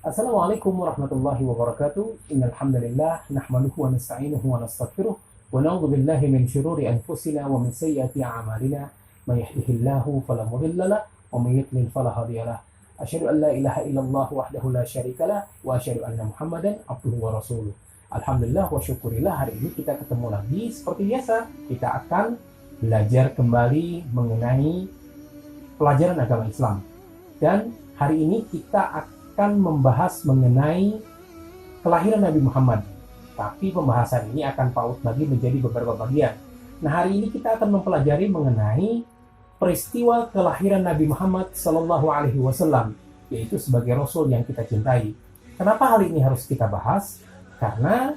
Assalamualaikum warahmatullahi wabarakatuh. Innal hamdalillah nahmaduhu wa nasta'inuhu wa nastaghfiruh wa na'udzu billahi min shururi anfusina wa min sayyiati a'malina. May yahdihillahu fala mudilla lahu wa may yudlil fala hadiya lahu. Asyhadu an la ilaha illallah wahdahu la syarika lahu wa asyhadu anna Muhammadan abduhu wa rasuluh. Alhamdulillah wa syukurillah, hari ini kita ketemu lagi seperti biasa. Kita akan belajar kembali mengenai pelajaran agama Islam. Dan hari ini kita akan membahas mengenai kelahiran Nabi Muhammad. Tapi pembahasan ini akan paut bagi menjadi beberapa bagian. Nah, hari ini kita akan mempelajari mengenai peristiwa kelahiran Nabi Muhammad Sallallahu Alaihi Wasallam, yaitu sebagai Rasul yang kita cintai. Kenapa hal ini harus kita bahas? Karena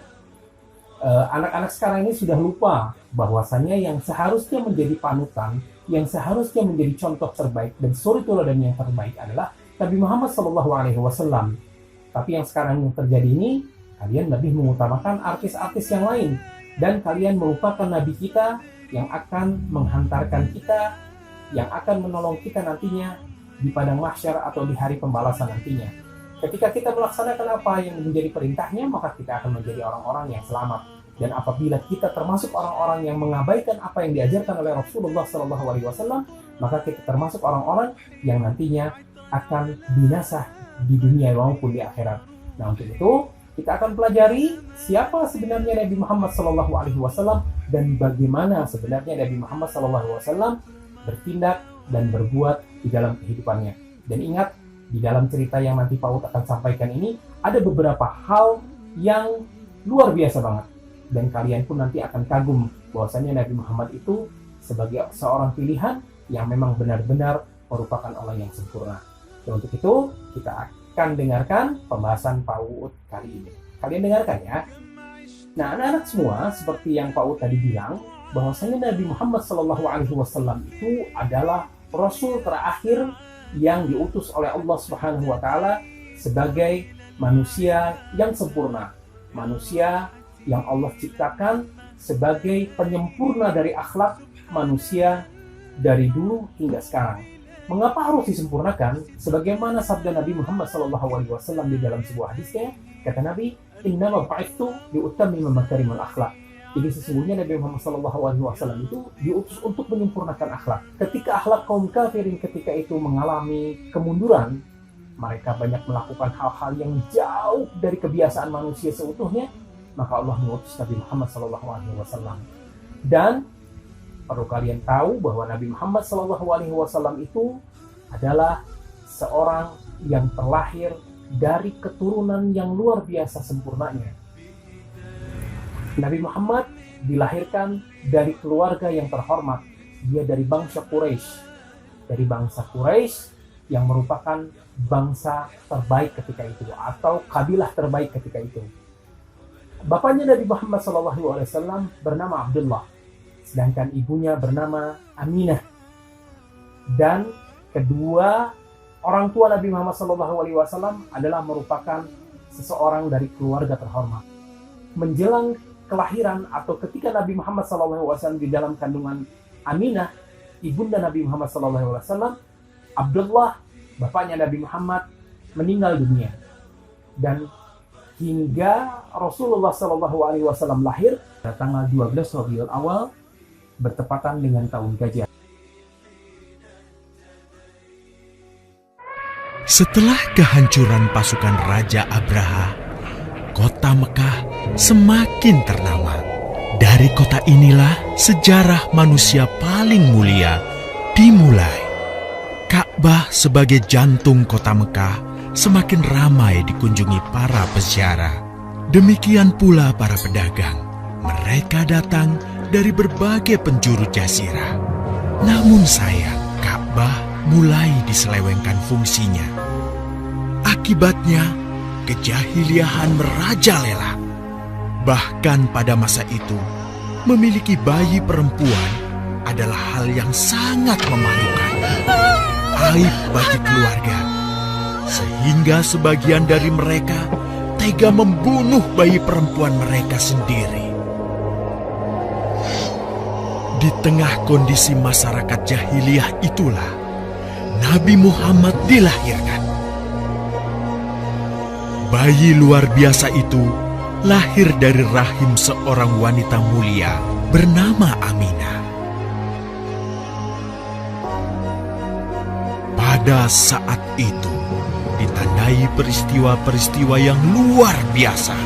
anak-anak sekarang ini sudah lupa bahwasannya yang seharusnya menjadi panutan, yang seharusnya menjadi contoh terbaik dan suri teladan yang terbaik adalah Nabi Muhammad SAW. Tapi yang sekarang yang terjadi ini, kalian lebih mengutamakan artis-artis yang lain, dan kalian melupakan Nabi kita yang akan menghantarkan kita, yang akan menolong kita nantinya di padang mahsyar atau di hari pembalasan nantinya. Ketika kita melaksanakan apa yang menjadi perintahnya, maka kita akan menjadi orang-orang yang selamat. Dan apabila kita termasuk orang-orang yang mengabaikan apa yang diajarkan oleh Rasulullah SAW, maka kita termasuk orang-orang yang nantinya akan binasa di dunia maupun di akhirat. Nah, untuk itu kita akan pelajari siapa sebenarnya Nabi Muhammad SAW dan bagaimana sebenarnya Nabi Muhammad SAW bertindak dan berbuat di dalam kehidupannya. Dan ingat, di dalam cerita yang nanti Paut akan sampaikan ini ada beberapa hal yang luar biasa banget. Dan kalian pun nanti akan kagum bahwasanya Nabi Muhammad itu sebagai seorang pilihan yang memang benar-benar merupakan Allah yang sempurna. Dan untuk itu kita akan dengarkan pembahasan Paut kali ini. Kalian dengarkan ya. Nah, anak-anak semua, seperti yang Paut tadi bilang, bahwasanya Nabi Muhammad SAW itu adalah Rasul terakhir yang diutus oleh Allah Subhanahu wa Ta'ala sebagai manusia yang sempurna, manusia yang Allah ciptakan sebagai penyempurna dari akhlak manusia dari dulu hingga sekarang. Mengapa harus disempurnakan? Sebagaimana sabda Nabi Muhammad SAW di dalam sebuah hadisnya, kata Nabi, "Innama bu'ithtu liutammima makarimal akhlak." Jadi sesungguhnya Nabi Muhammad SAW itu diutus untuk menyempurnakan akhlak. Ketika akhlak kaum kafirin ketika itu mengalami kemunduran, mereka banyak melakukan hal-hal yang jauh dari kebiasaan manusia seutuhnya, maka Allah mengutus Nabi Muhammad SAW. Dan perlu kalian tahu bahwa Nabi Muhammad SAW itu adalah seorang yang terlahir dari keturunan yang luar biasa sempurnanya. Nabi Muhammad dilahirkan dari keluarga yang terhormat. Dia dari bangsa Quraisy. Dari bangsa Quraisy yang merupakan bangsa terbaik ketika itu, atau kabilah terbaik ketika itu. Bapaknya Nabi Muhammad SAW bernama Abdullah, sedangkan ibunya bernama Aminah. Dan kedua orang tua Nabi Muhammad SAW adalah merupakan seseorang dari keluarga terhormat. Menjelang kelahiran atau ketika Nabi Muhammad SAW di dalam kandungan Aminah, ibunda Nabi Muhammad SAW, Abdullah, bapaknya Nabi Muhammad, meninggal dunia. Dan hingga Rasulullah SAW lahir pada tanggal 12 Rabiul Awal bertepatan dengan tahun gajah. Setelah kehancuran pasukan Raja Abraha, kota Mekah semakin ternama. Dari kota inilah sejarah manusia paling mulia dimulai. Ka'bah sebagai jantung kota Mekah semakin ramai dikunjungi para peziarah. Demikian pula para pedagang. Mereka datang dari berbagai penjuru jazirah. Namun sayang, Ka'bah mulai diselewengkan fungsinya. Akibatnya, kejahiliahan merajalela. Bahkan pada masa itu, memiliki bayi perempuan adalah hal yang sangat memalukan. Aib bagi keluarga. Sehingga sebagian dari mereka tega membunuh bayi perempuan mereka sendiri. Di tengah kondisi masyarakat jahiliyah itulah Nabi Muhammad dilahirkan. Bayi luar biasa itu lahir dari rahim seorang wanita mulia bernama Aminah. Pada saat itu, ditandai peristiwa-peristiwa yang luar biasa.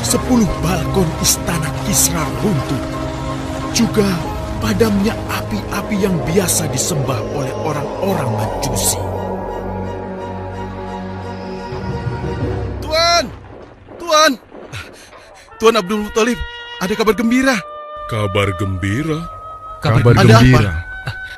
10 balkon istana Kisra runtuh. Juga padamnya api-api yang biasa disembah oleh orang-orang Majusi. Tuan Abdul Muthalib, ada kabar gembira. Kabar gembira? Kabar gembira?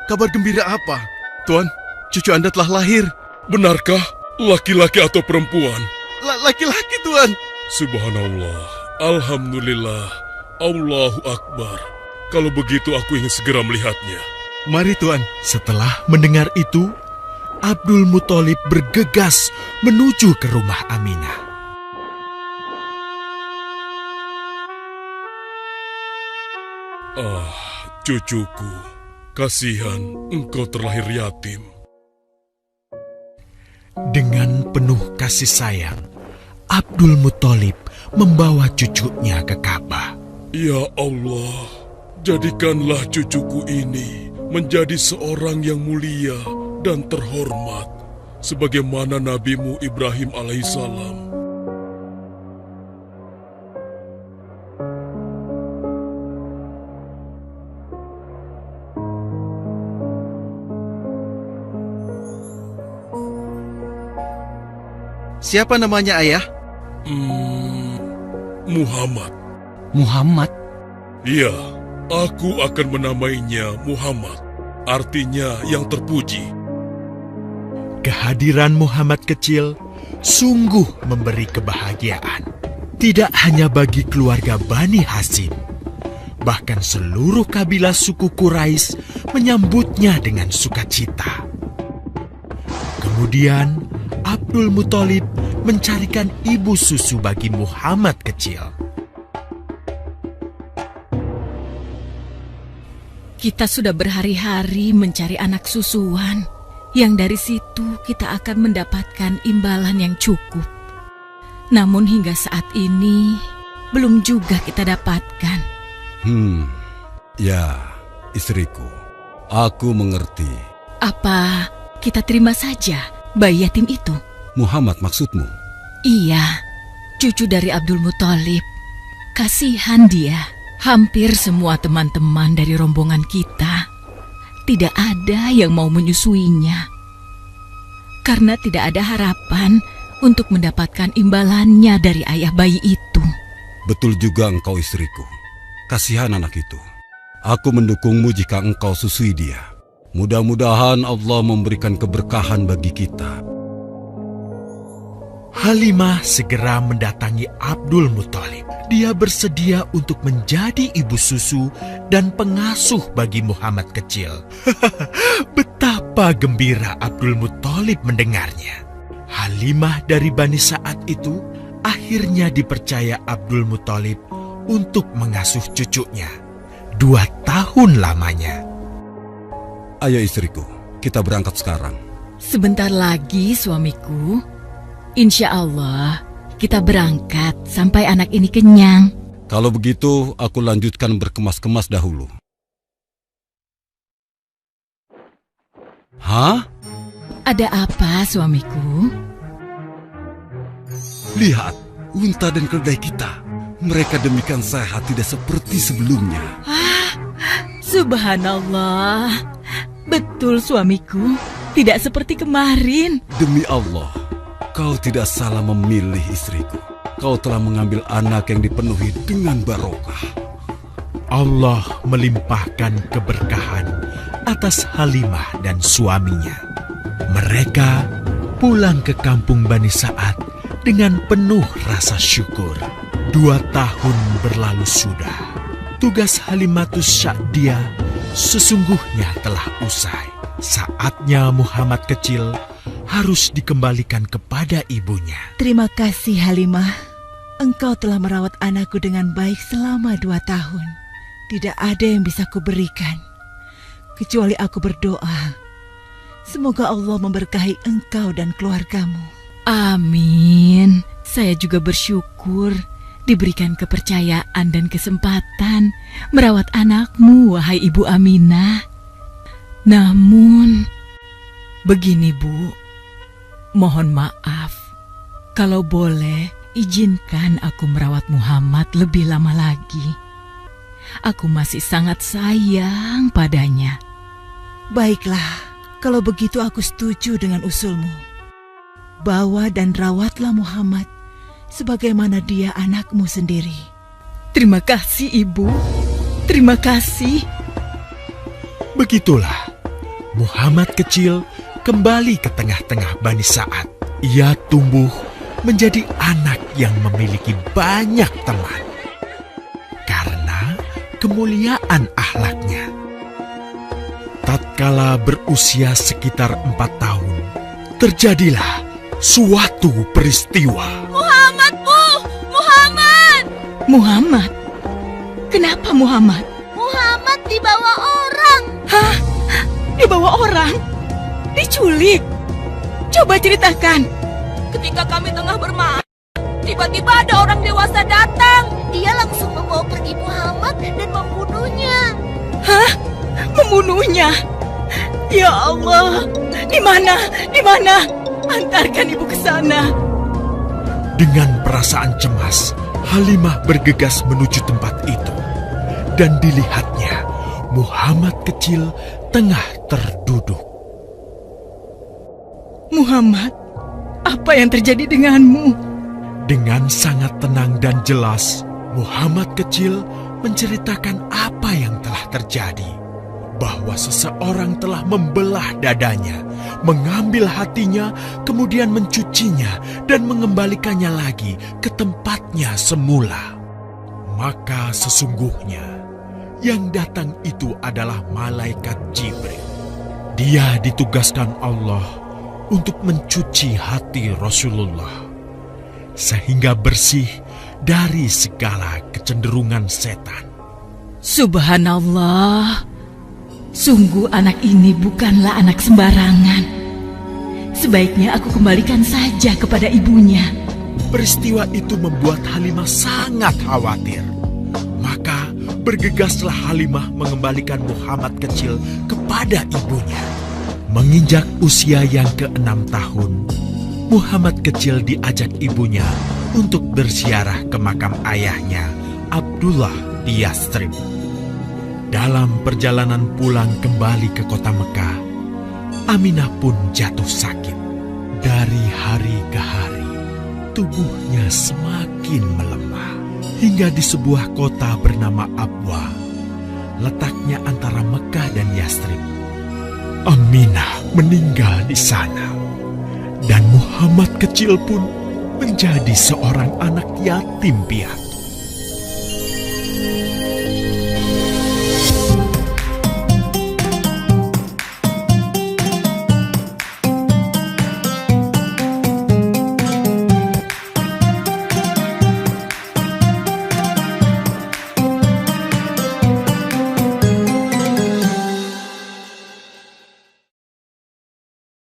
Kabar gembira apa? Tuan, cucu Anda telah lahir. Benarkah? Laki-laki atau perempuan? Laki-laki, Tuan. Subhanallah, Alhamdulillah, Allahu Akbar. Kalau begitu aku ingin segera melihatnya. Mari, Tuan. Setelah mendengar itu, Abdul Muthalib bergegas menuju ke rumah Aminah. Ah, cucuku, kasihan engkau terlahir yatim. Dengan penuh kasih sayang, Abdul Muthalib membawa cucunya ke Ka'bah. Ya Allah, jadikanlah cucuku ini menjadi seorang yang mulia dan terhormat, sebagaimana Nabimu Ibrahim alaihissalam. Siapa namanya, Ayah? Muhammad. Muhammad? Iya, aku akan menamainya Muhammad, artinya yang terpuji. Kehadiran Muhammad kecil sungguh memberi kebahagiaan. Tidak hanya bagi keluarga Bani Hashim, bahkan seluruh kabilah suku Quraisy menyambutnya dengan sukacita. Kemudian Abdul Muthalib mencarikan ibu susu bagi Muhammad kecil. Kita sudah berhari-hari mencari anak susuan, yang dari situ kita akan mendapatkan imbalan yang cukup. Namun hingga saat ini, belum juga kita dapatkan. Ya, istriku, aku mengerti. Apa kita terima saja bayi yatim itu? Muhammad maksudmu? Iya, cucu dari Abdul Muthalib. Kasihan dia. Hampir semua teman-teman dari rombongan kita tidak ada yang mau menyusuinya. Karena tidak ada harapan untuk mendapatkan imbalannya dari ayah bayi itu. Betul juga engkau, istriku. Kasihan anak itu. Aku mendukungmu jika engkau susui dia. Mudah-mudahan Allah memberikan keberkahan bagi kita. Halimah segera mendatangi Abdul Muthalib. Dia bersedia untuk menjadi ibu susu dan pengasuh bagi Muhammad kecil. Betapa gembira Abdul Muthalib mendengarnya. Halimah dari Bani Sa'ad itu akhirnya dipercaya Abdul Muthalib untuk mengasuh cucunya 2 tahun lamanya. Ayo istriku, kita berangkat sekarang. Sebentar lagi suamiku. Insya Allah kita berangkat sampai anak ini kenyang. Kalau begitu, aku lanjutkan berkemas-kemas dahulu. Hah? Ada apa suamiku? Lihat, unta dan keledai kita. Mereka demikian sehat, tidak seperti sebelumnya. Subhanallah. Betul suamiku, tidak seperti kemarin. Demi Allah, kau tidak salah memilih istriku. Kau telah mengambil anak yang dipenuhi dengan barokah. Allah melimpahkan keberkahan atas Halimah dan suaminya. Mereka pulang ke kampung Bani Sa'ad dengan penuh rasa syukur. 2 tahun berlalu sudah. Tugas Halimatus Sya'diyah sesungguhnya telah usai. Saatnya Muhammad kecil harus dikembalikan kepada ibunya. Terima kasih Halimah. Engkau telah merawat anakku dengan baik selama 2 tahun. Tidak ada yang bisa kuberikan, kecuali aku berdoa. Semoga Allah memberkahi engkau dan keluargamu. Amin. Saya juga bersyukur diberikan kepercayaan dan kesempatan merawat anakmu, wahai Ibu Aminah. Namun, begini Bu, mohon maaf. Kalau boleh, izinkan aku merawat Muhammad lebih lama lagi. Aku masih sangat sayang padanya. Baiklah, kalau begitu aku setuju dengan usulmu. Bawa dan rawatlah Muhammad sebagaimana dia anakmu sendiri. Terima kasih, Ibu. Terima kasih. Begitulah, Muhammad kecil kembali ke tengah-tengah Bani Sa'ad. Ia tumbuh menjadi anak yang memiliki banyak teman karena kemuliaan akhlaknya. Tatkala berusia sekitar 4 tahun, terjadilah suatu peristiwa. Muhammad, Bu! Muhammad! Muhammad? Kenapa Muhammad? Muhammad dibawa orang. Hah? Dibawa orang? Diculik? Coba ceritakan. Ketika kami tengah bermain, tiba-tiba ada orang dewasa datang. Dia langsung membawa pergi Muhammad dan membunuhnya. Hah? Membunuhnya? Ya Allah, di mana? Di mana? Antarkan ibu ke sana. Dengan perasaan cemas, Halimah bergegas menuju tempat itu. Dan dilihatnya, Muhammad kecil tengah terduduk. Muhammad, apa yang terjadi denganmu? Dengan sangat tenang dan jelas, Muhammad kecil menceritakan apa yang telah terjadi. Bahwa seseorang telah membelah dadanya, mengambil hatinya, kemudian mencucinya dan mengembalikannya lagi ke tempatnya semula. Maka sesungguhnya yang datang itu adalah malaikat Jibril. Dia ditugaskan Allah untuk mencuci hati Rasulullah sehingga bersih dari segala kecenderungan setan. Subhanallah. Sungguh anak ini bukanlah anak sembarangan. Sebaiknya aku kembalikan saja kepada ibunya. Peristiwa itu membuat Halimah sangat khawatir. Maka bergegaslah Halimah mengembalikan Muhammad kecil kepada ibunya. Menginjak usia yang ke-6 tahun, Muhammad kecil diajak ibunya untuk berziarah ke makam ayahnya, Abdullah di Yastrib. Dalam perjalanan pulang kembali ke kota Mekah, Aminah pun jatuh sakit. Dari hari ke hari, tubuhnya semakin melemah. Hingga di sebuah kota bernama Abwa, letaknya antara Mekah dan Yastrib, Aminah meninggal di sana. Dan Muhammad kecil pun menjadi seorang anak yatim piatu.